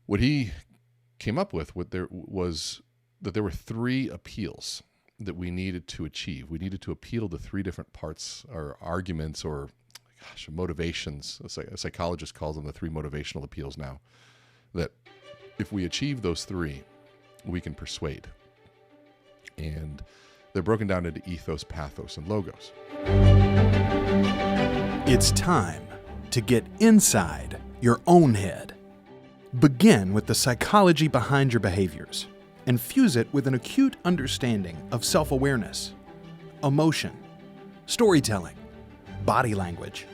What he came up with was that there were three appeals that we needed to achieve. We needed to appeal to three different parts or arguments or motivations. A psychologist calls them the three motivational appeals now. That if we achieve those three, we can persuade. And they're broken down into ethos, pathos, and logos. It's time to get inside your own head. Begin with the psychology behind your behaviors and fuse it with an acute understanding of self-awareness, emotion, storytelling, body language,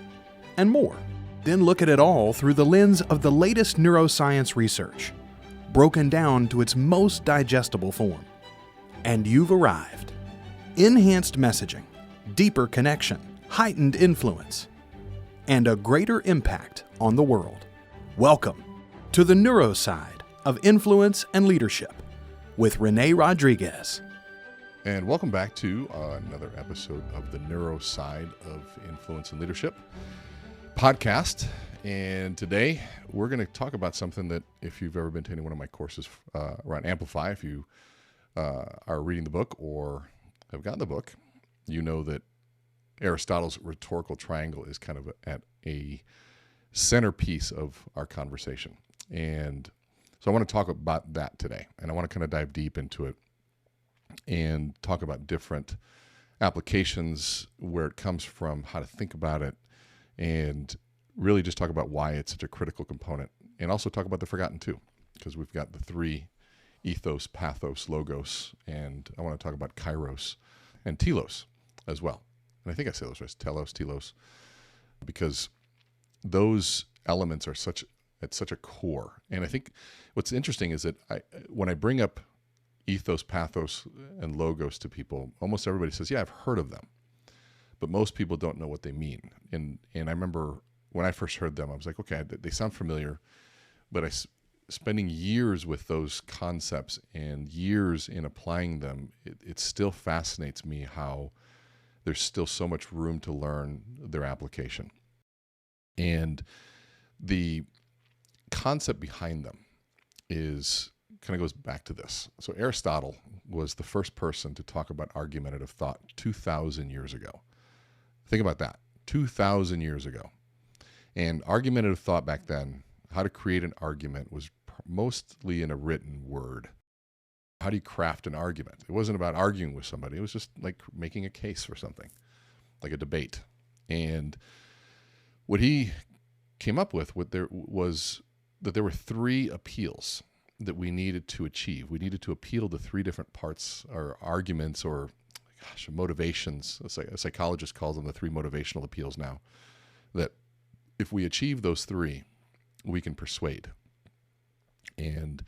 and more. Then look at it all through the lens of the latest neuroscience research, broken down to its most digestible form. And you've arrived. Enhanced messaging, deeper connection, heightened influence, and a greater impact on the world. Welcome to the neuroside of influence and leadership with Rene Rodriguez. And welcome back to another episode of the Neuroside of Influence and Leadership podcast. And today we're going to talk about something that if you've ever been to any one of my courses around Amplifii, if you are reading the book or have gotten the book, you know that Aristotle's rhetorical triangle is kind of at a centerpiece of our conversation. And so I want to talk about that today. And I want to kind of dive deep into it and talk about different applications, where it comes from, how to think about it, and really just talk about why it's such a critical component. And also talk about the forgotten too, because we've got the three: ethos, pathos, logos. And I want to talk about Kyros and Telos as well. And I think I say those right, Telos, because those elements are at such a core. And I think what's interesting is that when I bring up ethos, pathos, and logos to people, almost everybody says, yeah, I've heard of them. But most people don't know what they mean. And I remember when I first heard them, I was like, okay, they sound familiar, but spending years with those concepts and years in applying them, it still fascinates me how there's still so much room to learn their application. And the concept behind them kind of goes back to this. So Aristotle was the first person to talk about argumentative thought 2,000 years ago. Think about that, 2,000 years ago. And argumentative thought back then, how to create an argument, was mostly in a written word. How do you craft an argument? It wasn't about arguing with somebody. It was just like making a case for something, like a debate. And what he came up with was that there were three appeals that we needed to achieve. We needed to appeal to three different parts or arguments or motivations. A psychologist calls them the three motivational appeals now. That if we achieve those three, we can persuade. And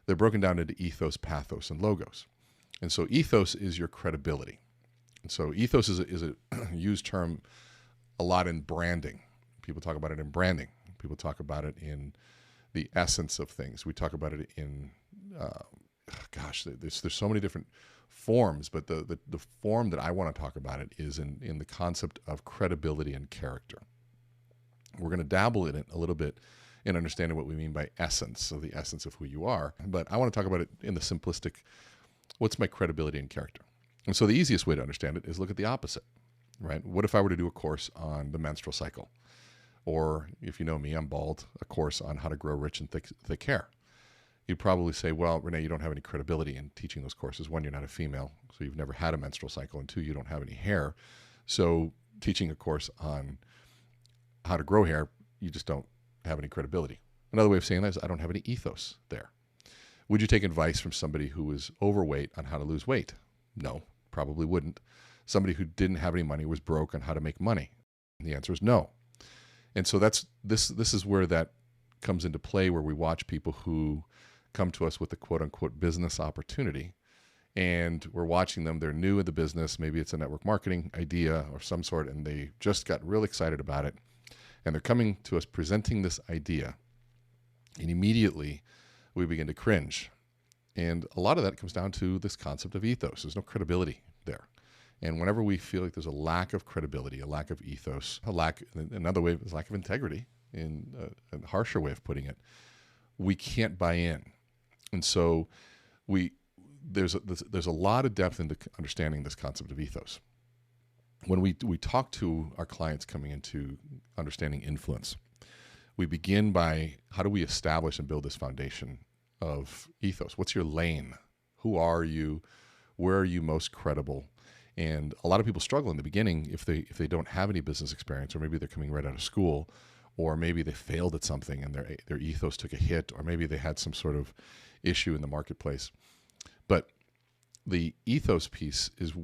they're broken down into ethos, pathos, and logos. And so ethos is your credibility. And so ethos is a used term a lot in branding. People talk about it in branding. People talk about it in the essence of things. We talk about it in, there's so many different forms, but the form that I want to talk about it is in the concept of credibility and character. We're going to dabble in it a little bit in understanding what we mean by essence, so the essence of who you are. But I want to talk about it in the simplistic, what's my credibility and character? And so the easiest way to understand it is look at the opposite, right? What if I were to do a course on the menstrual cycle? Or if you know me, I'm bald, a course on how to grow rich and thick hair. You'd probably say, well, Rene, you don't have any credibility in teaching those courses. One, you're not a female, so you've never had a menstrual cycle. And two, you don't have any hair. So teaching a course on how to grow hair, you just don't have any credibility. Another way of saying that is I don't have any ethos there. Would you take advice from somebody who was overweight on how to lose weight? No, probably wouldn't. Somebody who didn't have any money, was broke, on how to make money? The answer is no. And so this is where that comes into play, where we watch people who come to us with a quote-unquote business opportunity, and we're watching them. They're new in the business. Maybe it's a network marketing idea or some sort, and they just got real excited about it. And they're coming to us presenting this idea, and immediately we begin to cringe. And a lot of that comes down to this concept of ethos. There's no credibility there. And whenever we feel like there's a lack of credibility, a lack of ethos, another way is lack of integrity, in a harsher way of putting it, we can't buy in. And so there's a lot of depth into understanding this concept of ethos. When we talk to our clients coming into understanding influence, we begin by how do we establish and build this foundation of ethos? What's your lane? Who are you? Where are you most credible? And a lot of people struggle in the beginning if they don't have any business experience, or maybe they're coming right out of school, or maybe they failed at something and their ethos took a hit, or maybe they had some sort of issue in the marketplace. But the ethos piece is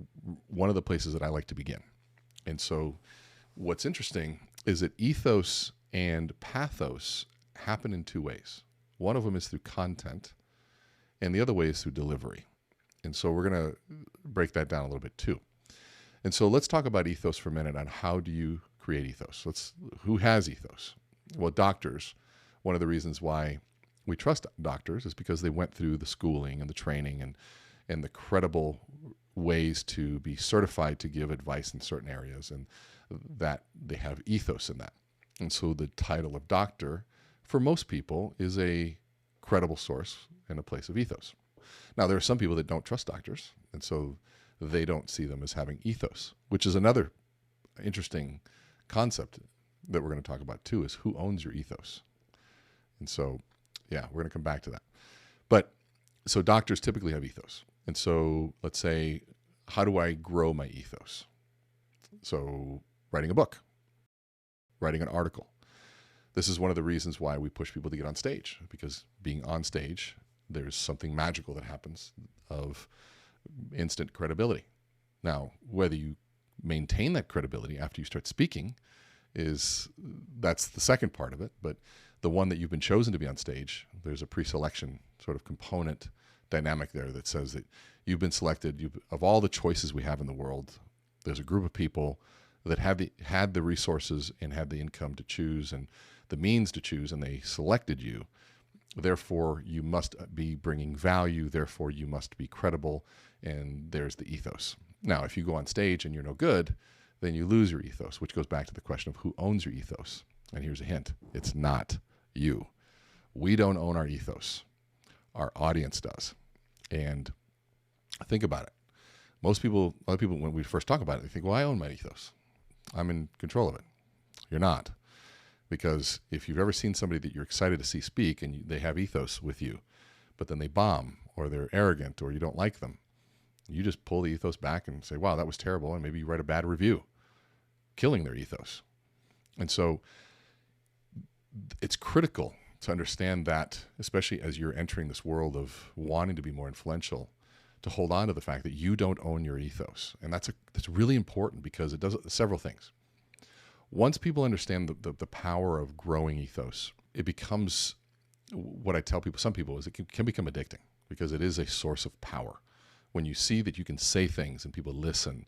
one of the places that I like to begin. And so what's interesting is that ethos and pathos happen in two ways. One of them is through content, and the other way is through delivery. And so we're going to break that down a little bit too. And so let's talk about ethos for a minute on how do you create ethos. Who has ethos? Well, doctors. One of the reasons why we trust doctors is because they went through the schooling and the training and the credible ways to be certified to give advice in certain areas, and that they have ethos in that. And so the title of doctor, for most people, is a credible source and a place of ethos. Now, there are some people that don't trust doctors, and so they don't see them as having ethos, which is another interesting concept that we're going to talk about too, is who owns your ethos. And so, yeah, we're going to come back to that. But so doctors typically have ethos. And so let's say, how do I grow my ethos? So writing a book, writing an article. This is one of the reasons why we push people to get on stage, because being on stage, there's something magical that happens of instant credibility. Now, whether you maintain that credibility after you start speaking that's the second part of it. But the one that you've been chosen to be on stage, there's a pre-selection sort of component dynamic there that says that you've been selected. Of all the choices we have in the world, there's a group of people that had the resources and had the income to choose and the means to choose, and they selected you. Therefore, you must be bringing value. Therefore, you must be credible. And there's the ethos. Now, if you go on stage and you're no good, then you lose your ethos, which goes back to the question of who owns your ethos. And here's a hint. It's not you. We don't own our ethos. Our audience does. And think about it. A lot of people, when we first talk about it, they think, well, I own my ethos. I'm in control of it. You're not. Because if you've ever seen somebody that you're excited to see speak and they have ethos with you, but then they bomb or they're arrogant or you don't like them, you just pull the ethos back and say, wow, that was terrible. And maybe you write a bad review, killing their ethos. And so it's critical to understand that, especially as you're entering this world of wanting to be more influential, to hold on to the fact that you don't own your ethos. And that's really important because it does several things. Once people understand the power of growing ethos, it becomes, what I tell people, some people, is it can become addicting because it is a source of power. When you see that you can say things and people listen,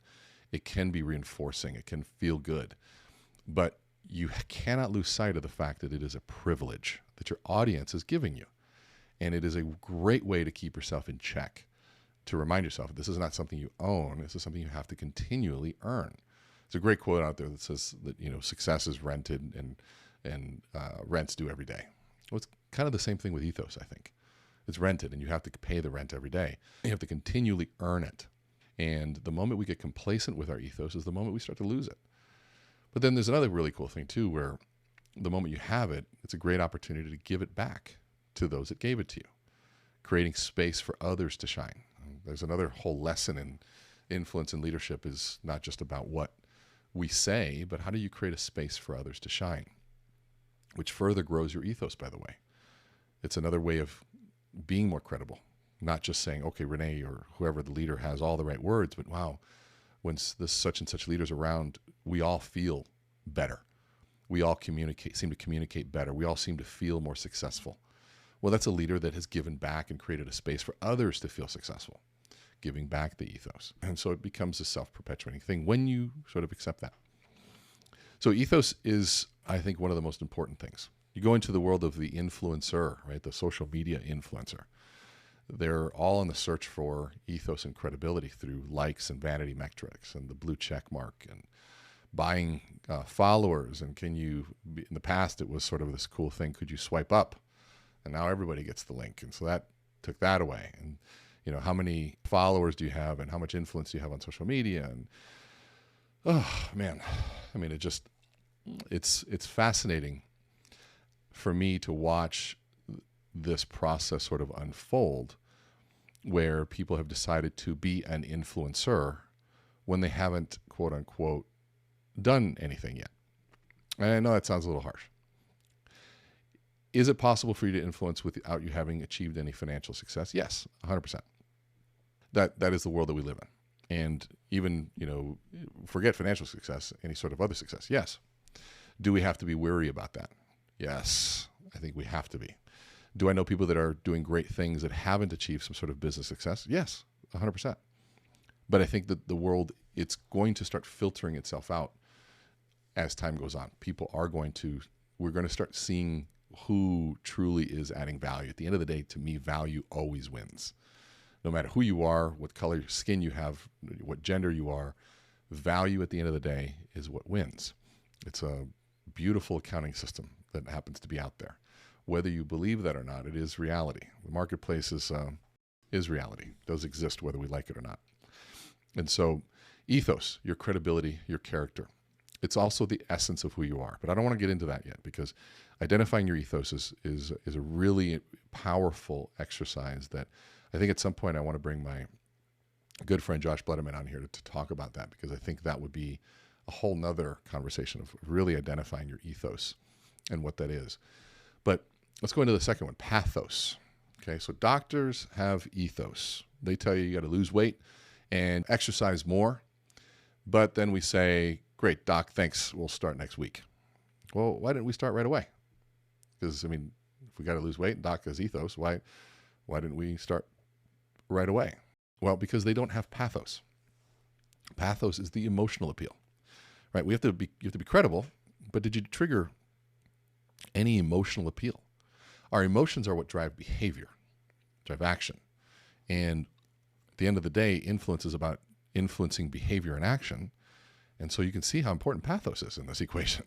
it can be reinforcing. It can feel good. But you cannot lose sight of the fact that it is a privilege that your audience is giving you. And it is a great way to keep yourself in check, to remind yourself this is not something you own. This is something you have to continually earn. There's a great quote out there that says that, success is rented and rent's due every day. Well, it's kind of the same thing with ethos, I think. It's rented and you have to pay the rent every day. You have to continually earn it. And the moment we get complacent with our ethos is the moment we start to lose it. But then there's another really cool thing too, where the moment you have it, it's a great opportunity to give it back to those that gave it to you, creating space for others to shine. There's another whole lesson in influence and leadership is not just about what we say, but how do you create a space for others to shine, which further grows your ethos, by the way. It's another way of being more credible, not just saying, okay, Rene or whoever the leader has all the right words, but wow, when this such and such leader's around, we all feel better. We all seem to communicate better. We all seem to feel more successful. Well, that's a leader that has given back and created a space for others to feel successful, giving back the ethos. And so it becomes a self-perpetuating thing when you sort of accept that. So ethos is, I think, one of the most important things. You go into the world of the influencer, right? The social media influencer. They're all in the search for ethos and credibility through likes and vanity metrics and the blue check mark and buying followers. And in the past, it was sort of this cool thing. Could you swipe up and now everybody gets the link. And so that took that away. And, how many followers do you have and how much influence do you have on social media? And, oh, man, I mean, it's fascinating for me to watch this process sort of unfold where people have decided to be an influencer when they haven't, quote unquote, done anything yet. And I know that sounds a little harsh. Is it possible for you to influence without you having achieved any financial success? Yes, 100%. That is the world that we live in. And even, forget financial success, any sort of other success. Yes. Do we have to be wary about that? Yes, I think we have to be. Do I know people that are doing great things that haven't achieved some sort of business success? Yes, 100%. But I think that the world, it's going to start filtering itself out as time goes on. We're going to start seeing who truly is adding value. At the end of the day, to me, value always wins. No matter who you are, what color skin you have, what gender you are, value at the end of the day is what wins. It's a beautiful accounting system that happens to be out there. Whether you believe that or not, it is reality. The marketplace is reality. It does exist whether we like it or not. And so ethos, your credibility, your character, it's also the essence of who you are. But I don't want to get into that yet, because identifying your ethos is a really powerful exercise that I think at some point I want to bring my good friend Josh Blederman on here to talk about that, because I think that would be a whole nother conversation of really identifying your ethos and what that is. But let's go into the second one, pathos. Okay, so doctors have ethos. They tell you got to lose weight and exercise more. But then we say, great, doc, thanks, we'll start next week. Well, why didn't we start right away? Because, if we got to lose weight and doc has ethos, why didn't we start right away? Well, because they don't have pathos. Pathos is the emotional appeal, right? You have to be credible, but did you trigger any emotional appeal? Our emotions are what drive behavior, drive action. And at the end of the day, influence is about influencing behavior and action. And so you can see how important pathos is in this equation.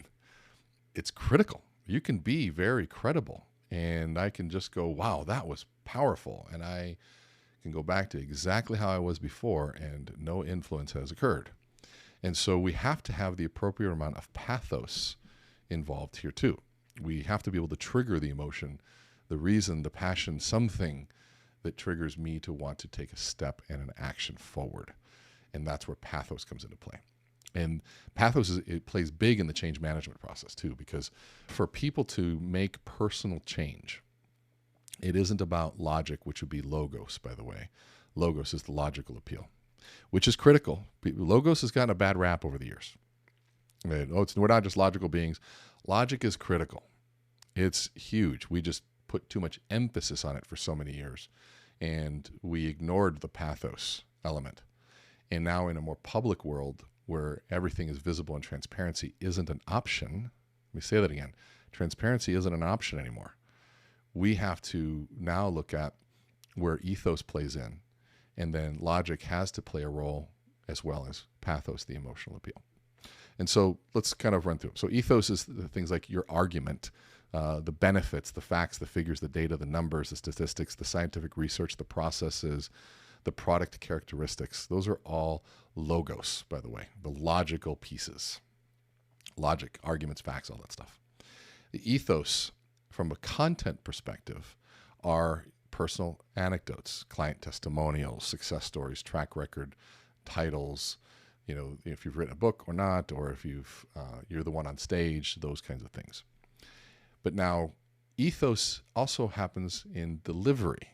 It's critical. You can be very credible, and I can just go, wow, that was powerful. And I can go back to exactly how I was before, and no influence has occurred. And so we have to have the appropriate amount of pathos involved here too. We have to be able to trigger the emotion, the reason, the passion, something that triggers me to want to take a step and an action forward. And that's where pathos comes into play. And pathos it plays big in the change management process too, because for people to make personal change, it isn't about logic, which would be logos, by the way. Logos is the logical appeal, which is critical. Logos has gotten a bad rap over the years. We're not just logical beings. Logic is critical. It's huge. We just put too much emphasis on it for so many years, and we ignored the pathos element. And now in a more public world where everything is visible and transparency isn't an option, let me say that again, transparency isn't an option anymore. We have to now look at where ethos plays in, and then logic has to play a role as well as pathos, the emotional appeal. And so let's kind of run through them. So ethos is the things like your argument, the benefits, the facts, the figures, the data, the numbers, the statistics, the scientific research, the processes, the product characteristics. Those are all logos, by the way, the logical pieces. Logic, arguments, facts, all that stuff. The ethos, from a content perspective, are personal anecdotes, client testimonials, success stories, track record, titles, if you've written a book or not, or if you're the one on stage, those kinds of things. But now, ethos also happens in delivery.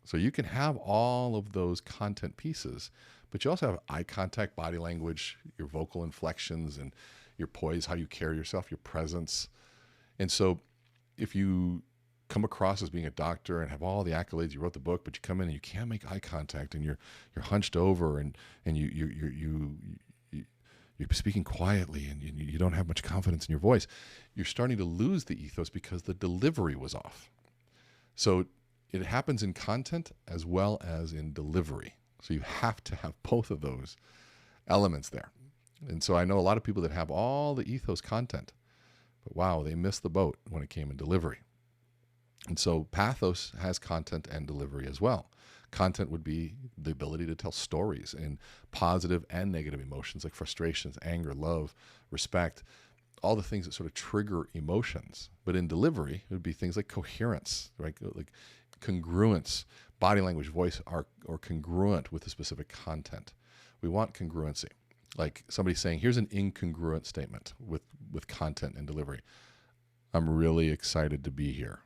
So you can have all of those content pieces, but you also have eye contact, body language, your vocal inflections, and your poise, how you carry yourself, your presence. And so if you come across as being a doctor and have all the accolades, you wrote the book, but you come in and you can't make eye contact, and you're hunched over, and you're speaking quietly, and you don't have much confidence in your voice, you're starting to lose the ethos because the delivery was off. So it happens in content as well as in delivery. So you have to have both of those elements there. And so I know a lot of people that have all the ethos content, but wow, they missed the boat when it came in delivery. And so pathos has content and delivery as well. Content would be the ability to tell stories in positive and negative emotions like frustrations, anger, love, respect, all the things that sort of trigger emotions. But in delivery, it would be things like coherence, right? Like congruence, body language, voice are congruent with the specific content. We want congruency. Like somebody saying, here's an incongruent statement with content and delivery. I'm really excited to be here.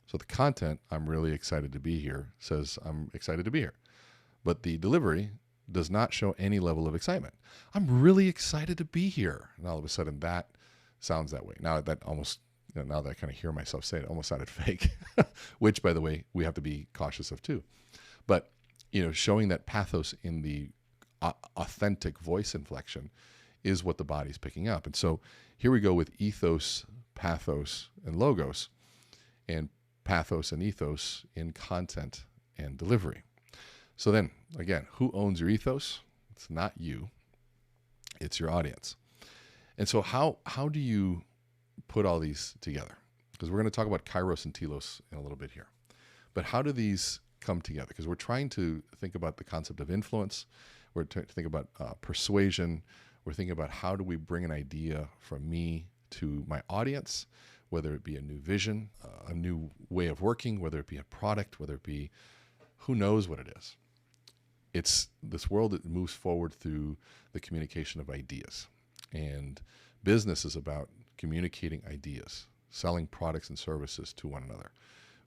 So the content, I'm really excited to be here, says I'm excited to be here. But the delivery does not show any level of excitement. I'm really excited to be here. And all of a sudden that sounds that way. Now that almost, now that I kind of hear myself say it, almost sounded fake, which by the way, we have to be cautious of too. But, showing that pathos in the authentic voice inflection is what the body's picking up. And so here we go with ethos, pathos, and logos, and pathos and ethos in content and delivery. So then, again, who owns your ethos? It's not you. It's your audience. And so how do you put all these together? Because we're going to talk about Kyros and Telos in a little bit here. But how do these come together? Because we're trying to think about the concept of influence. We're trying to think about persuasion. We're thinking about how do we bring an idea from me to my audience, whether it be a new vision, a new way of working, whether it be a product, whether it be who knows what it is. It's this world that moves forward through the communication of ideas. And business is about communicating ideas, selling products and services to one another.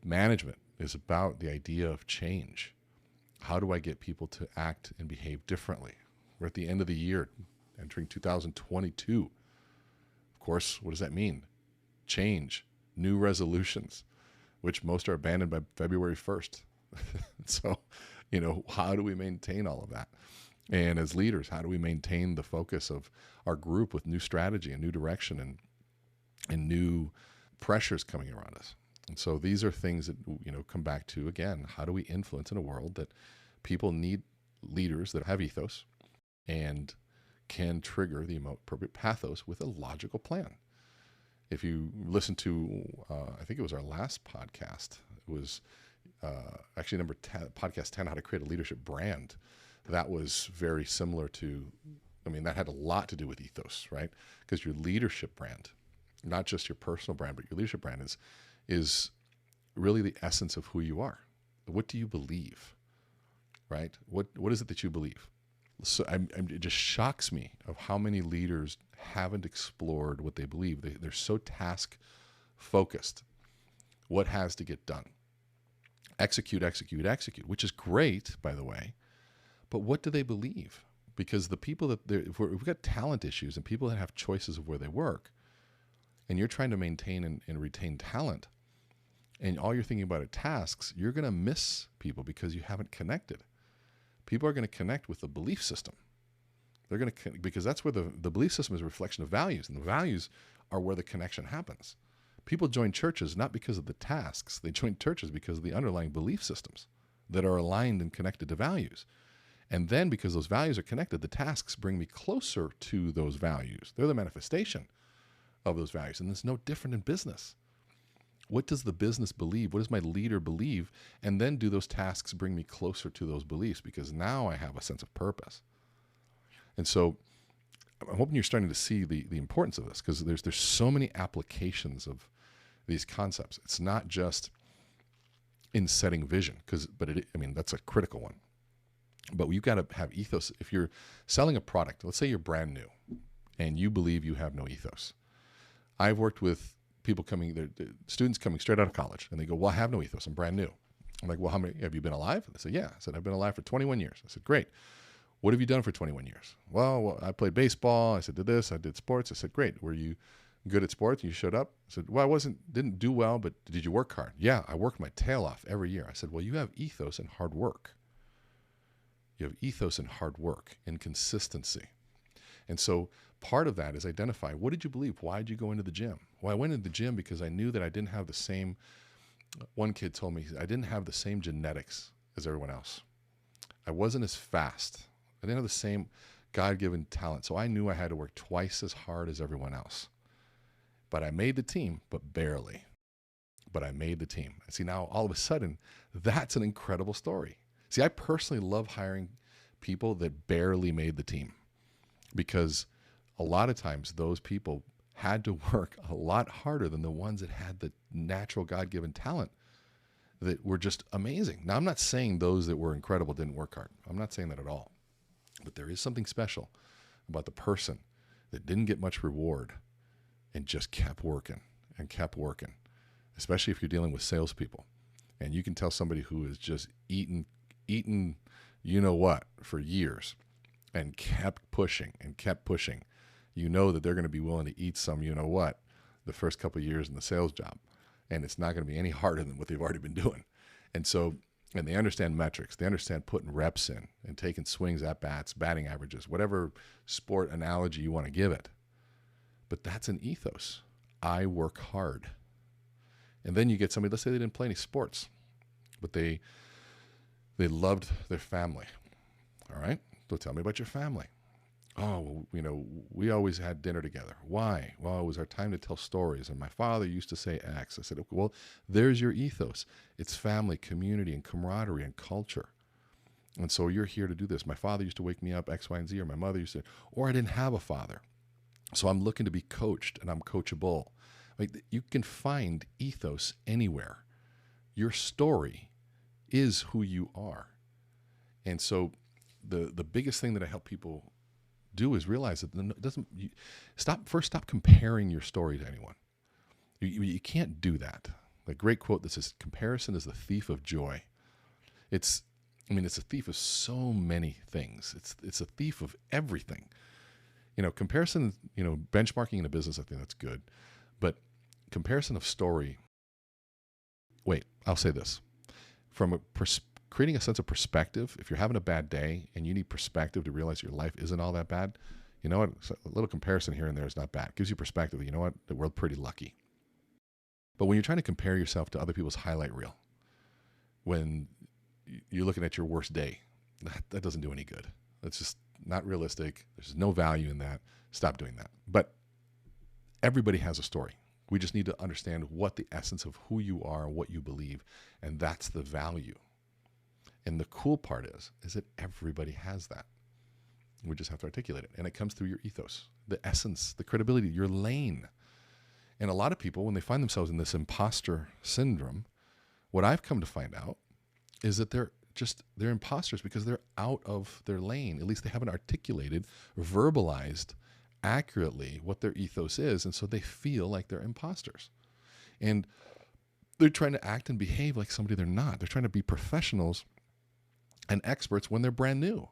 Management is about the idea of change. How do I get people to act and behave differently? We're at the end of the year, entering 2022. Of course, what does that mean? Change, new resolutions, which most are abandoned by February 1st. So, how do we maintain all of that? And as leaders, how do we maintain the focus of our group with new strategy and new direction and new pressures coming around us? And so these are things that, come back to, again, how do we influence in a world that people need leaders that have ethos and can trigger the appropriate pathos with a logical plan? If you listen to, I think it was our last podcast, it was actually number 10, podcast 10, how to create a leadership brand. That was very similar to, that had a lot to do with ethos, right? Because your leadership brand, not just your personal brand, but your leadership brand is really the essence of who you are. What do you believe, right? What is it that you believe? So it just shocks me of how many leaders haven't explored what they believe. They're so task focused. What has to get done? Execute, which is great, by the way. But what do they believe? Because the people if we've got talent issues and people that have choices of where they work, and you're trying to maintain and retain talent, and all you're thinking about are tasks, you're going to miss people because you haven't connected. People are going to connect with the belief system. They're going to, because that's where the belief system is a reflection of values, and the values are where the connection happens. People join churches not because of the tasks. They join churches because of the underlying belief systems that are aligned and connected to values. And then because those values are connected, the tasks bring me closer to those values. They're the manifestation of those values. And it's no different in business. What does the business believe? What does my leader believe? And then do those tasks bring me closer to those beliefs? Because now I have a sense of purpose. And so I'm hoping you're starting to see the importance of this, because there's so many applications of these concepts. It's not just in setting vision, but that's a critical one. But you've got to have ethos. If you're selling a product, let's say you're brand new and you believe you have no ethos. I've worked with people students coming straight out of college, and they go, well, I have no ethos. I'm brand new. I'm like, well, how many, have you been alive? They said, yeah. I said, I've been alive for 21 years. I said, great. What have you done for 21 years? Well, I played baseball. I said, did this. I did sports. I said, great. Were you good at sports? You showed up? I said, well, didn't do well, but did you work hard? Yeah, I worked my tail off every year. I said, well, you have ethos and hard work. You have ethos and hard work and consistency. And so part of that is identify, what did you believe? Why did you go into the gym? Well, I went into the gym because I knew that I didn't have the same, one kid told me, I didn't have the same genetics as everyone else. I wasn't as fast. I didn't have the same God-given talent. So I knew I had to work twice as hard as everyone else. But I made the team, but barely. but I made the team. See, now all of a sudden, that's an incredible story. See, I personally love hiring people that barely made the team, because a lot of times those people had to work a lot harder than the ones that had the natural God-given talent that were just amazing. Now, I'm not saying those that were incredible didn't work hard. I'm not saying that at all. But there is something special about the person that didn't get much reward and just kept working and kept working, especially if you're dealing with salespeople. And you can tell somebody who is just eating you know what for years and kept pushing and kept pushing. You know that they're going to be willing to eat some you know what the first couple of years in the sales job. And it's not going to be any harder than what they've already been doing. And so, and they understand metrics. They understand putting reps in and taking swings at bats, batting averages, whatever sport analogy you want to give it. But that's an ethos. I work hard. And then you get somebody, let's say they didn't play any sports, but they loved their family. All right? So tell me about your family. Oh, well, you know, we always had dinner together. Why? Well, it was our time to tell stories. And my father used to say X. I said, okay, well, there's your ethos. It's family, community, and camaraderie and culture. And so you're here to do this. My father used to wake me up X, Y, and Z, or my mother used to, or I didn't have a father. So I'm looking to be coached, and I'm coachable. Like, you can find ethos anywhere. Your story is who you are. And so the biggest thing that I help people do is realize that it doesn't. Stop comparing your story to anyone. You can't do that. A great quote that says, "Comparison is the thief of joy." It's a thief of so many things. It's a thief of everything. You know, comparison. You know, benchmarking in a business, I think that's good, but comparison of story. Wait, I'll say this: from creating a sense of perspective. If you're having a bad day and you need perspective to realize your life isn't all that bad, you know what? A little comparison here and there is not bad. It gives you perspective. You know what? That we're pretty lucky. But when you're trying to compare yourself to other people's highlight reel, when you're looking at your worst day, that doesn't do any good. That's just not realistic. There's no value in that. Stop doing that. But everybody has a story. We just need to understand what the essence of who you are, what you believe, and that's the value. And the cool part is that everybody has that. We just have to articulate it. And it comes through your ethos, the essence, the credibility, your lane. And a lot of people, when they find themselves in this imposter syndrome, what I've come to find out is that they're imposters because they're out of their lane. At least they haven't articulated, verbalized accurately what their ethos is. And so they feel like they're imposters. And they're trying to act and behave like somebody they're not. They're trying to be professionals and experts when they're brand new.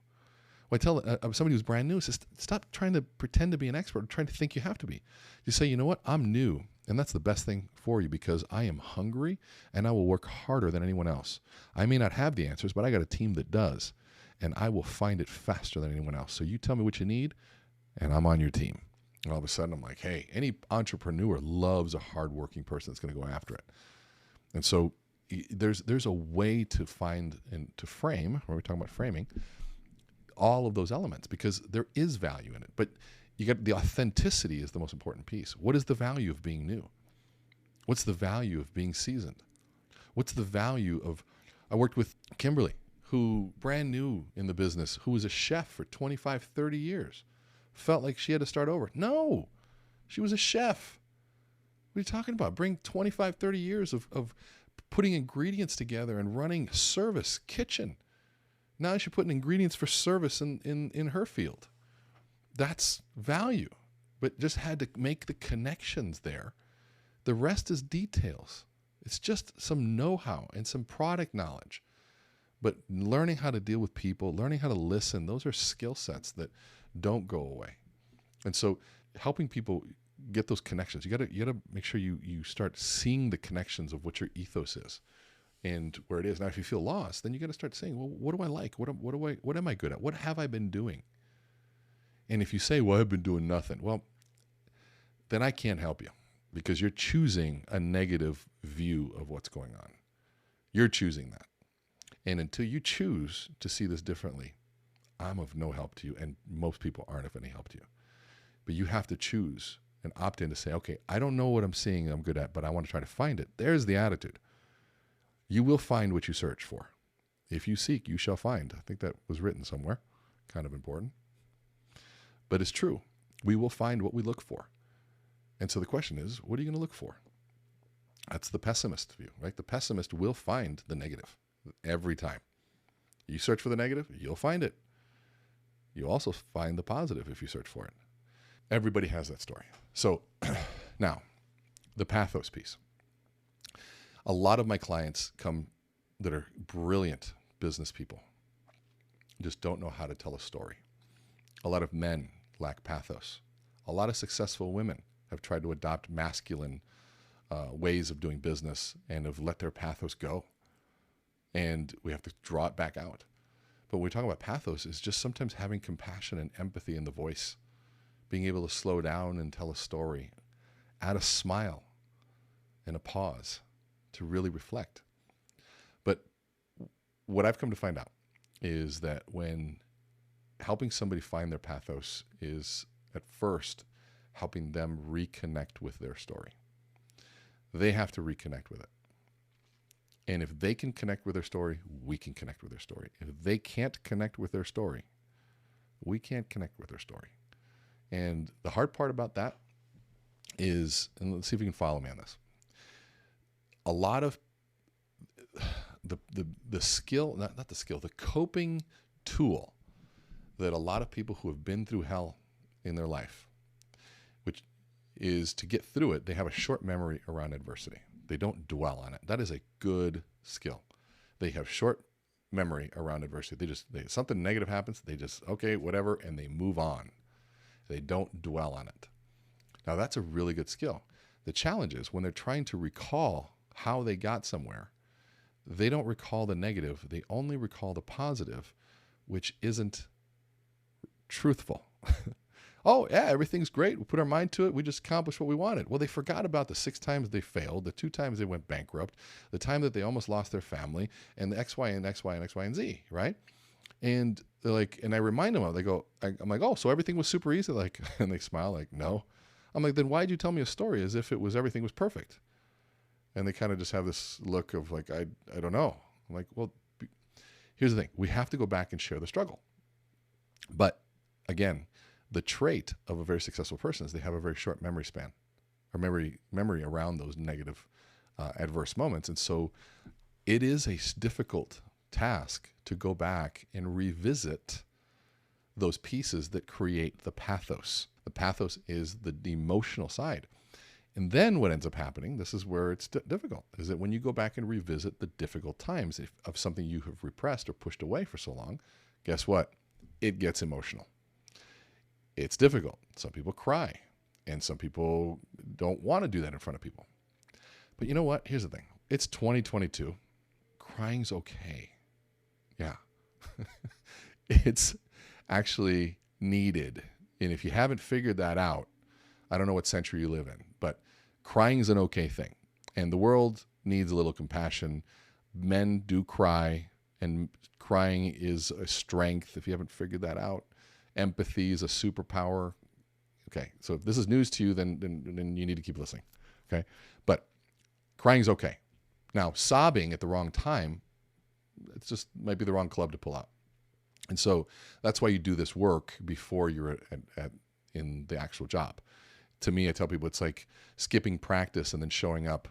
Well, I tell somebody who's brand new, says, stop trying to pretend to be an expert, trying to think you have to be. You say, you know what, I'm new, and that's the best thing for you because I am hungry and I will work harder than anyone else. I may not have the answers, but I got a team that does, and I will find it faster than anyone else. So you tell me what you need, and I'm on your team. And all of a sudden, I'm like, hey, any entrepreneur loves a hardworking person that's going to go after it. And so there's a way to find and to frame, when we're talking about framing, all of those elements because there is value in it. But you got the authenticity is the most important piece. What is the value of being new? What's the value of being seasoned? What's the value of, I worked with Kimberly, who brand new in the business, who was a chef for 25, 30 years, felt like she had to start over. No, she was a chef. What are you talking about? Bring 25, 30 years of putting ingredients together and running service kitchen. Now she's putting ingredients for service in her field. That's value, but just had to make the connections there. The rest is details. It's just some know-how and some product knowledge. But learning how to deal with people, learning how to listen, those are skill sets that don't go away. And so helping people get those connections. You gotta make sure you start seeing the connections of what your ethos is and where it is. Now, if you feel lost, then you got to start saying, well, what do I like? What am I good at? What have I been doing? And if you say, well, I've been doing nothing, well, then I can't help you because you're choosing a negative view of what's going on. You're choosing that. And until you choose to see this differently, I'm of no help to you, and most people aren't of any help to you. But you have to choose and opt in to say, okay, I don't know what I'm seeing I'm good at, but I want to try to find it. There's the attitude. You will find what you search for. If you seek, you shall find. I think that was written somewhere. Kind of important. But it's true. We will find what we look for. And so the question is, what are you going to look for? That's the pessimist view, right? The pessimist will find the negative every time. You search for the negative, you'll find it. You also find the positive if you search for it. Everybody has that story. So now, the pathos piece. A lot of my clients come that are brilliant business people, just don't know how to tell a story. A lot of men lack pathos. A lot of successful women have tried to adopt masculine ways of doing business and have let their pathos go. And we have to draw it back out. But when we talk about pathos, is just sometimes having compassion and empathy in the voice, being able to slow down and tell a story, add a smile and a pause to really reflect. But what I've come to find out is that when helping somebody find their pathos is at first helping them reconnect with their story. They have to reconnect with it. And if they can connect with their story, we can connect with their story. If they can't connect with their story, we can't connect with their story. And the hard part about that is, and let's see if you can follow me on this. A lot of the skill, not the skill, the coping tool that a lot of people who have been through hell in their life, which is to get through it, they have a short memory around adversity. They don't dwell on it. That is a good skill. They have short memory around adversity. Something negative happens, they just, okay, whatever, and they move on. They don't dwell on it. Now, that's a really good skill. The challenge is when they're trying to recall how they got somewhere, they don't recall the negative. They only recall the positive, which isn't truthful. Oh, yeah, everything's great. We put our mind to it. We just accomplished what we wanted. Well, they forgot about the 6 times they failed, the 2 times they went bankrupt, the time that they almost lost their family, and the X, Y, and X, Y, and X, Y, and Z, right? And they're like, and I remind them of, they go, I'm like, oh, so everything was super easy? Like, and they smile like, no. I'm like, then why'd you tell me a story as if everything was perfect? And they kind of just have this look of like, I don't know. I'm like, well, here's the thing. We have to go back and share the struggle. But again, the trait of a very successful person is they have a very short memory span, or memory around those negative, adverse moments. And so it is a difficult task to go back and revisit those pieces that create the pathos. The pathos is the emotional side. And then what ends up happening, this is where it's difficult, is that when you go back and revisit the difficult times of something you have repressed or pushed away for so long, guess what? It gets emotional. It's difficult. Some people cry, and some people don't want to do that in front of people. But you know what? Here's the thing. It's 2022. Crying's okay. Yeah. It's actually needed. And if you haven't figured that out, I don't know what century you live in, but crying is an okay thing. And the world needs a little compassion. Men do cry, and crying is a strength if you haven't figured that out. Empathy is a superpower. Okay, so if this is news to you, then you need to keep listening. Okay, but crying is okay. Now, sobbing at the wrong time, it's just might be the wrong club to pull out. And so that's why you do this work before you're in the actual job. To me, I tell people it's like skipping practice and then showing up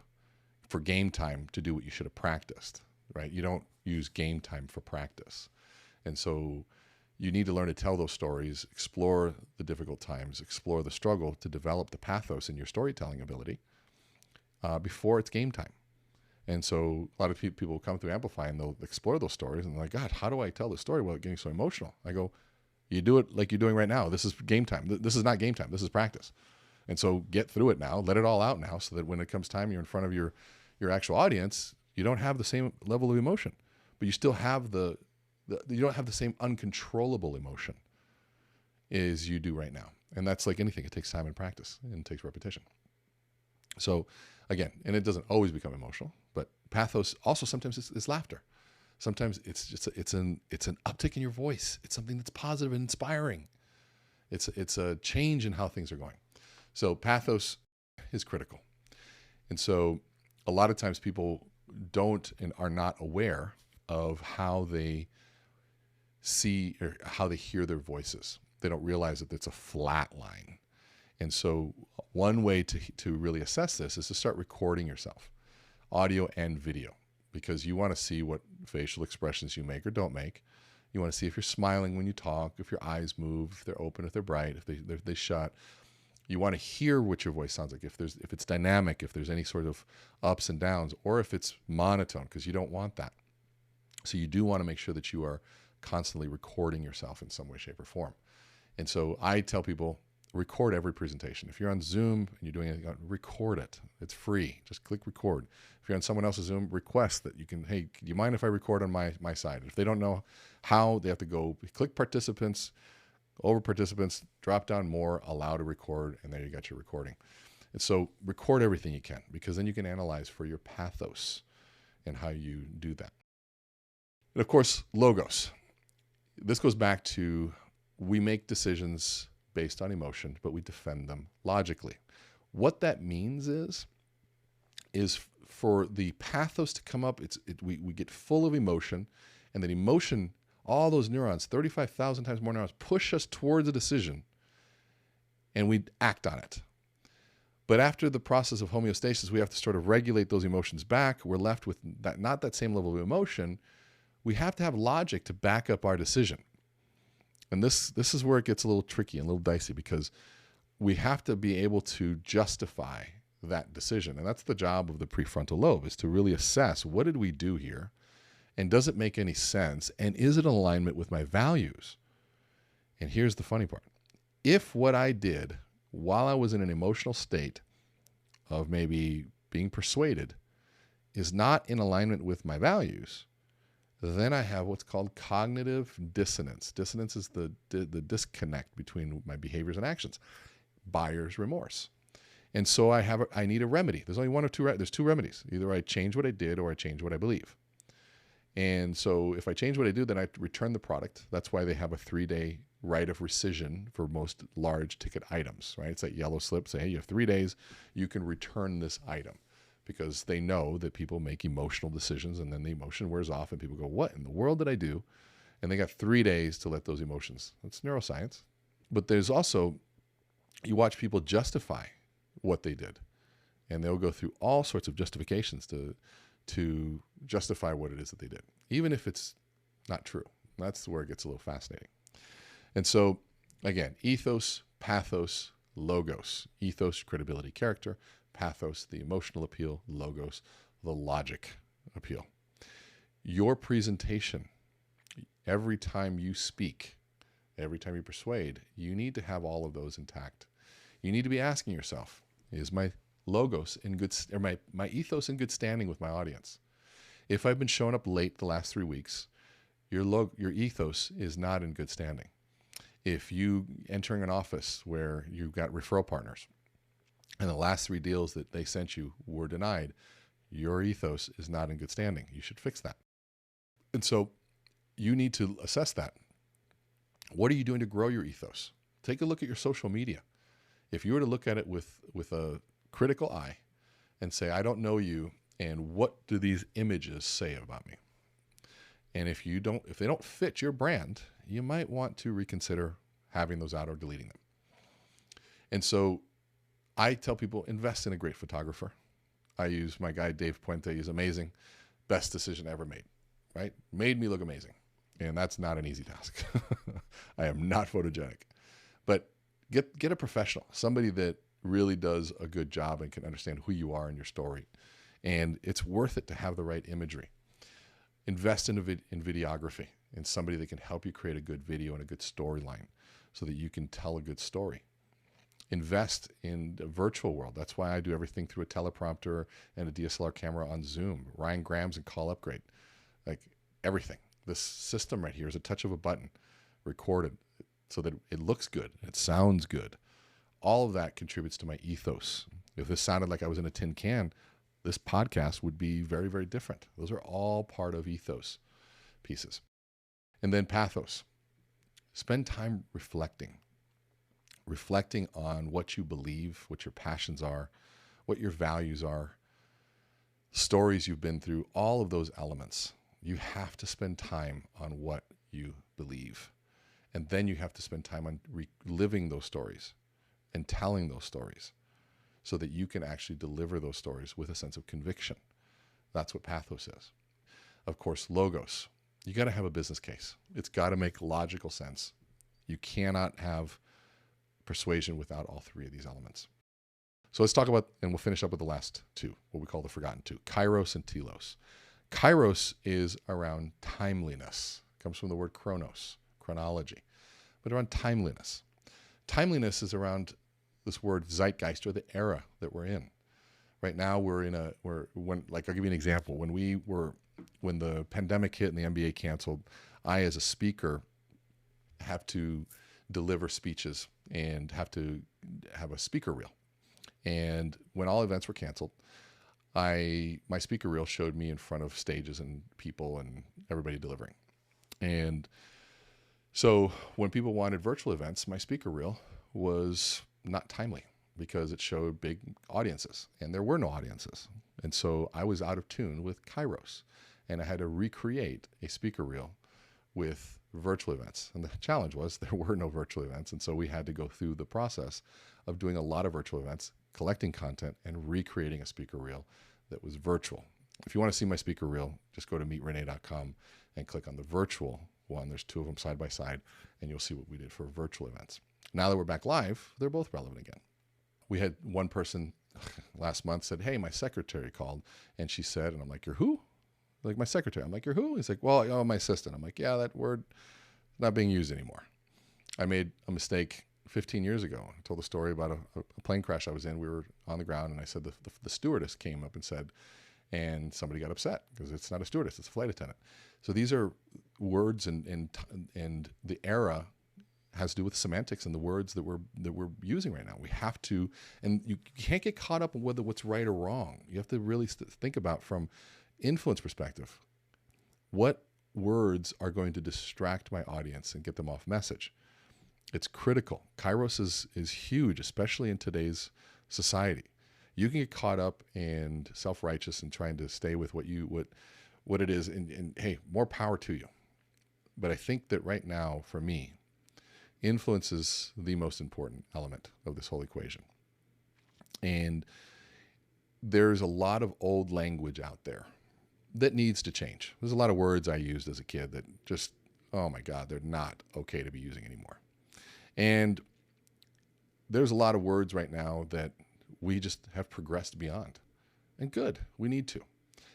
for game time to do what you should have practiced, right? You don't use game time for practice. And so you need to learn to tell those stories, explore the difficult times, explore the struggle to develop the pathos in your storytelling ability before it's game time. And so a lot of people will come through Amplify and they'll explore those stories and they're like, God, how do I tell the story without getting so emotional? I go, you do it like you're doing right now. This is game time. This is not game time. This is practice. And so get through it now, let it all out now, so that when it comes time you're in front of your actual audience, you don't have the same level of emotion, but you still have you don't have the same uncontrollable emotion as you do right now. And that's like anything. It takes time and practice, and it takes repetition. So again, and it doesn't always become emotional, but pathos also sometimes is laughter. Sometimes it's an uptick in your voice. It's something that's positive and inspiring. It's a change in how things are going. So pathos is critical. And so a lot of times people don't and are not aware of how they see or how they hear their voices. They don't realize that it's a flat line. And so one way to really assess this is to start recording yourself, audio and video, because you want to see what facial expressions you make or don't make. You want to see if you're smiling when you talk, if your eyes move, if they're open, if they're bright, if they shut. You want to hear what your voice sounds like, if it's dynamic, if there's any sort of ups and downs, or if it's monotone, because you don't want that. So you do want to make sure that you are constantly recording yourself in some way, shape, or form. And so I tell people, record every presentation. If you're on Zoom and you're doing it, record it. It's free. Just click record. If you're on someone else's Zoom, request that you can, hey, do you mind if I record on my side? If they don't know how, they have to go click participants, over participants, drop down more, allow to record, and there you got your recording. And so record everything you can, because then you can analyze for your pathos and how you do that. And of course, logos. This goes back to, we make decisions based on emotion, but we defend them logically. What that means is for the pathos to come up, we get full of emotion, and that emotion, all those neurons, 35,000 times more neurons, push us towards a decision, and we act on it. But after the process of homeostasis, we have to sort of regulate those emotions back. We're left with not that same level of emotion. We have to have logic to back up our decision. And this is where it gets a little tricky and a little dicey, because we have to be able to justify that decision. And that's the job of the prefrontal lobe, is to really assess, what did we do here? And does it make any sense? And is it in alignment with my values? And here's the funny part. If what I did while I was in an emotional state of maybe being persuaded is not in alignment with my values, then I have what's called cognitive dissonance. Dissonance is the disconnect between my behaviors and actions. Buyer's remorse. And so I need a remedy. There's only one or two. There's two remedies. Either I change what I did or I change what I believe. And so if I change what I do, then I return the product. That's why they have a 3-day right of rescission for most large ticket items, right? It's that yellow slip. Say, hey, you have 3 days. You can return this item, because they know that people make emotional decisions, and then the emotion wears off and people go, what in the world did I do? And they got 3 days to let those emotions. That's neuroscience. But there's also, you watch people justify what they did, and they'll go through all sorts of justifications to justify what it is that they did, even if it's not true. That's where it gets a little fascinating. And so, again, ethos, pathos, logos. Ethos, credibility, character. Pathos, the emotional appeal. Logos, the logic appeal. Your presentation, every time you speak, every time you persuade, you need to have all of those intact. You need to be asking yourself, is my logos in good, or my ethos in good standing with my audience? If I've been showing up late the last 3 weeks, your ethos is not in good standing. If you entering an office where you've got referral partners and the last 3 deals that they sent you were denied, your ethos is not in good standing. You should fix that. And so you need to assess that. What are you doing to grow your ethos? Take a look at your social media. If you were to look at it with a critical eye and say, I don't know you, and what do these images say about me? And if they don't fit your brand, you might want to reconsider having those out or deleting them. And so I tell people, invest in a great photographer. I use my guy, Dave Puente. He's amazing. Best decision ever made, right? Made me look amazing. And that's not an easy task. I am not photogenic. But get a professional, somebody that really does a good job and can understand who you are and your story. And it's worth it to have the right imagery. Invest in videography, in somebody that can help you create a good video and a good storyline so that you can tell a good story. Invest in the virtual world. That's why I do everything through a teleprompter and a DSLR camera on Zoom. Ryan Graham's and Call Upgrade. Like everything. This system right here is a touch of a button, recorded so that it looks good, it sounds good. All of that contributes to my ethos. If this sounded like I was in a tin can, this podcast would be very, very different. Those are all part of ethos pieces. And then pathos. Spend time reflecting. reflecting on what you believe, what your passions are, what your values are, stories you've been through, all of those elements. You have to spend time on what you believe. And then you have to spend time on reliving those stories and telling those stories so that you can actually deliver those stories with a sense of conviction. That's what pathos is. Of course, logos. You got to have a business case. It's got to make logical sense. You cannot have persuasion without all three of these elements. So let's talk about, and we'll finish up with the last two, what we call the forgotten two, Kyros and Telos. Kyros is around timeliness. It comes from the word chronos, chronology, but around timeliness. Timeliness is around this word zeitgeist, or the era that we're in. Right now I'll give you an example. When the pandemic hit and the NBA canceled, I, as a speaker, have to deliver speeches and have to have a speaker reel. And when all events were canceled, my speaker reel showed me in front of stages and people and everybody delivering. And so when people wanted virtual events, my speaker reel was not timely because it showed big audiences, and there were no audiences. And so I was out of tune with Kyros, and I had to recreate a speaker reel with virtual events. And the challenge was there were no virtual events, and so we had to go through the process of doing a lot of virtual events, collecting content, and recreating a speaker reel that was virtual. If you want to see my speaker reel, just go to meetrene.com and click on the virtual one. There's two of them side by side, and you'll see what we did for virtual events. Now that we're back live, they're both relevant again. We had one person last month said, "Hey, my secretary called," and she said, and I'm like, "You're who?" Like, "My secretary." I'm like, "You're who?" He's like, "Well, oh, my assistant." I'm like, "Yeah, that word is not being used anymore." I made a mistake 15 years ago. I told a story about a plane crash I was in. We were on the ground, and I said the stewardess came up and said, and somebody got upset because it's not a stewardess, it's a flight attendant. So these are words, and the era has to do with semantics and the words that we're using right now. We have to, and you can't get caught up in whether what's right or wrong. You have to really think about, from influence perspective, what words are going to distract my audience and get them off message. It's critical. Kyros is huge, especially in today's society. You can get caught up and self-righteous and trying to stay with what it is, and hey, more power to you. But I think that right now, for me, influence is the most important element of this whole equation. And there's a lot of old language out there that needs to change. There's a lot of words I used as a kid that just, oh my God, they're not okay to be using anymore. And there's a lot of words right now that we just have progressed beyond. And good, we need to.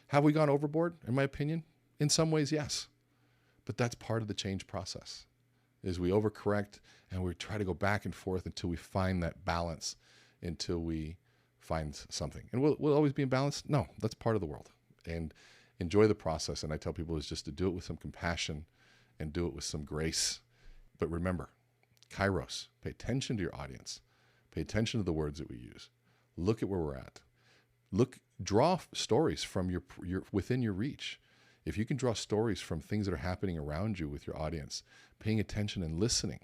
Have we gone overboard, in my opinion? In some ways, yes. But that's part of the change process, is we overcorrect and we try to go back and forth until we find that balance, until we find something. And we'll always be in balance? No, that's part of the world. And enjoy the process. And I tell people is just to do it with some compassion and do it with some grace. But remember, Kyros, pay attention to your audience. Pay attention to the words that we use. Look at where we're at. Draw stories from your within your reach. If you can draw stories from things that are happening around you with your audience, paying attention and listening.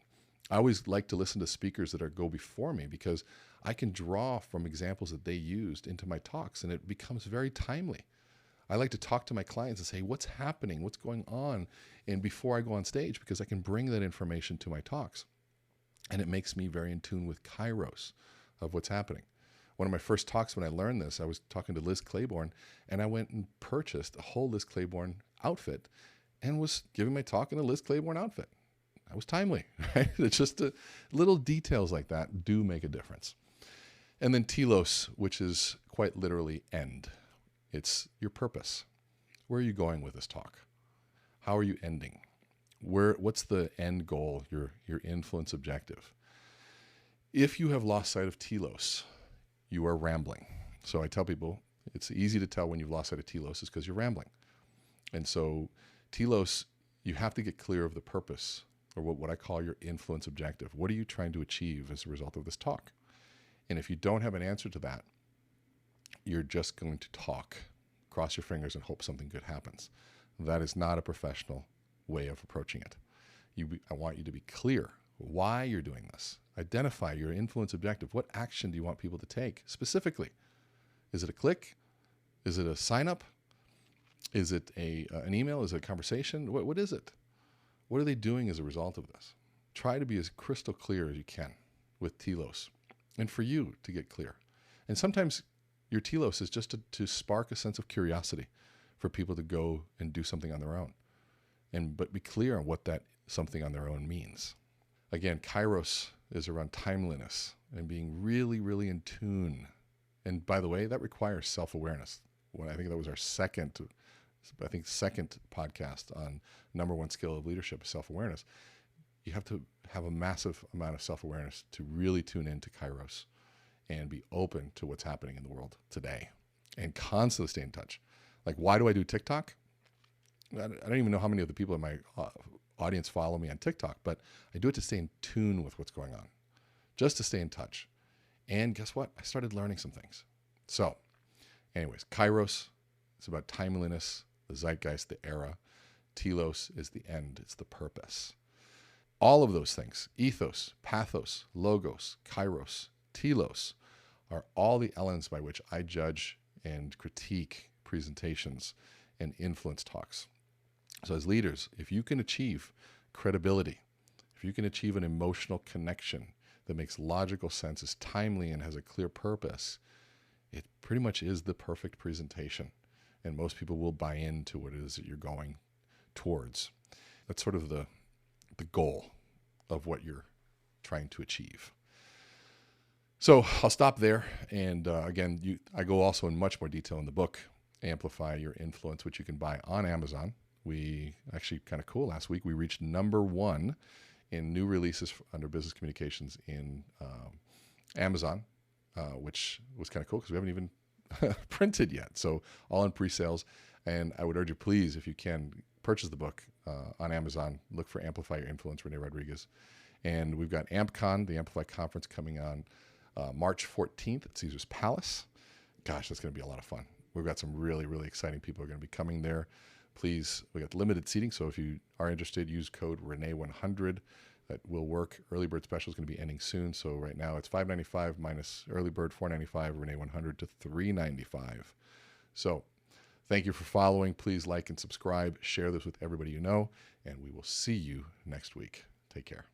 I always like to listen to speakers that go before me, because I can draw from examples that they used into my talks, and it becomes very timely. I like to talk to my clients and say, what's happening? What's going on? And before I go on stage, because I can bring that information to my talks. And it makes me very in tune with Kyros of what's happening. One of my first talks when I learned this, I was talking to Liz Claiborne, and I went and purchased a whole Liz Claiborne outfit and was giving my talk in a Liz Claiborne outfit. I was timely, right? It's just little details like that do make a difference. And then Telos, which is quite literally end. It's your purpose. Where are you going with this talk? How are you ending? What's the end goal, your influence objective? If you have lost sight of Telos, you are rambling. So I tell people it's easy to tell when you've lost sight of Telos is because you're rambling. And so Telos, you have to get clear of the purpose, or what I call your influence objective. What are you trying to achieve as a result of this talk? And if you don't have an answer to that, you're just going to talk, cross your fingers, and hope something good happens. That is not a professional way of approaching it. I want you to be clear why you're doing this. Identify your influence objective. What action do you want people to take specifically? Is it a click? Is it a sign up? Is it an email? Is it a conversation? What is it? What are they doing as a result of this? Try to be as crystal clear as you can with telos, and for you to get clear. And sometimes your telos is just to spark a sense of curiosity for people to go and do something on their own. But be clear on what that something on their own means. Again, Kyros is around timeliness and being really, really in tune. And by the way, that requires self-awareness. I think that was our second podcast on number one skill of leadership, self-awareness. You have to have a massive amount of self-awareness to really tune into Kyros and be open to what's happening in the world today and constantly stay in touch. Like, why do I do TikTok? I don't even know how many of the people in my audience follow me on TikTok, but I do it to stay in tune with what's going on, just to stay in touch. And guess what? I started learning some things. So anyways, Kyros is about timeliness, the zeitgeist, the era. Telos is the end. It's the purpose. All of those things, ethos, pathos, logos, Kyros, telos, are all the elements by which I judge and critique presentations and influence talks. So as leaders, if you can achieve credibility, if you can achieve an emotional connection that makes logical sense, is timely, and has a clear purpose, it pretty much is the perfect presentation. And most people will buy into what it is that you're going towards. That's sort of the goal of what you're trying to achieve. So I'll stop there. And again, I go also in much more detail in the book, Amplifii Your Influence, which you can buy on Amazon. We actually, kind of cool, last week we reached number 1 in new releases under business communications in Amazon, which was kind of cool because we haven't even printed yet. So all in pre-sales. And I would urge you, please, if you can, purchase the book on Amazon. Look for Amplifii Your Influence, Rene Rodriguez. And we've got AMPCon, the Amplify conference, coming on March 14th at Caesar's Palace. Gosh, that's going to be a lot of fun. We've got some really, really exciting people who are going to be coming there. Please, we got limited seating, so if you are interested, use code Rene100. That will work. Early bird special is going to be ending soon, so right now it's $595 minus early bird $495, Rene100 to $395. So thank you for following. Please like and subscribe. Share this with everybody you know, and we will see you next week. Take care.